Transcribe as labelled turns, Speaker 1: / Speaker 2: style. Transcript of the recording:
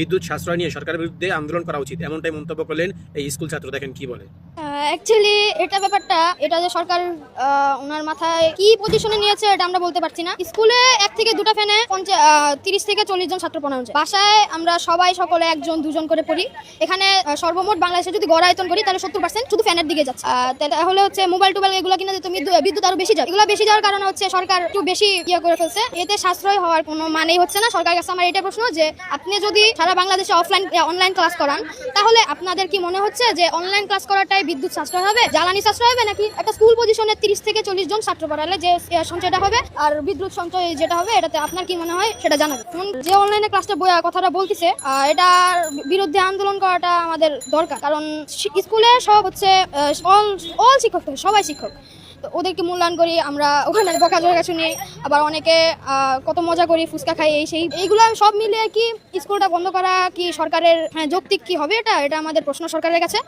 Speaker 1: বিদ্যুৎ সাশ্রয় নিয়ে সরকারের বিরুদ্ধে আন্দোলন করা উচিত, এমনটাই মন্তব্য করলেন এই স্কুল ছাত্র। দেখেন কি বলে।
Speaker 2: অ্যাকচুয়ালি এটা যে সরকার ওনার মাথায় কি পজিশনে নিয়েছে এটা আমরা বলতে পারছি না। স্কুলে 1 থেকে 2টা ফ্যানে 30 থেকে 40 জন ছাত্র পড়ানো যায়। বাসায় আমরা সকলে 1 জন 2 জন করে পড়ি। এখানে সর্বমোট বাংলাদেশে যদি গড় আয়তন করি তাহলে 70% শুধু ফ্যানের দিকে যাচ্ছে। তাহলে হচ্ছে মোবাইল টোবাইল এগুলো কিনা তুমি বিদ্যুৎ আরো বেশি যায়। এগুলো বেশি যাওয়ার কারণে হচ্ছে সরকার একটু বেশি করে ফেলছে। এতে সাশ্রয় হওয়ার কোনো মানেই হচ্ছে না। সরকারের কাছে আমার এটা প্রশ্ন যে আপনি যদি সারা বাংলাদেশে অনলাইন ক্লাস করান তাহলে আপনাদের কি মনে হচ্ছে যে অনলাইন ক্লাস করাটাই বিদ্যুৎ সাশ্রয় হবে, জ্বালানি সাশ্রয় হবে, নাকি একটা স্কুল পজিশনে 30 থেকে 40 জন ছাত্র পড়ালে যে সঞ্চয়টা হবে আর বিদ্যুৎ সঞ্চয় যেটা হবে এটাতে আপনার কি মনে হয় সেটা জানাবেন। যে অনলাইনে ক্লাসটা কথাটা বলতেছে এটার বিরুদ্ধে আন্দোলন করাটা আমাদের দরকার। কারণ স্কুলে সব হচ্ছে অল শিক্ষক থাকে, সবাই শিক্ষক, তো ওদেরকে মূল্যায়ন করি আমরা, ওখানে বকাঝকা শুনি, আবার অনেকে কত মজা করি, ফুচকা খাই, এইগুলো সব মিলিয়ে কি স্কুলটা বন্ধ করা কি সরকারের যৌক্তিক কি হবে, এটা আমাদের প্রশ্ন সরকারের কাছে।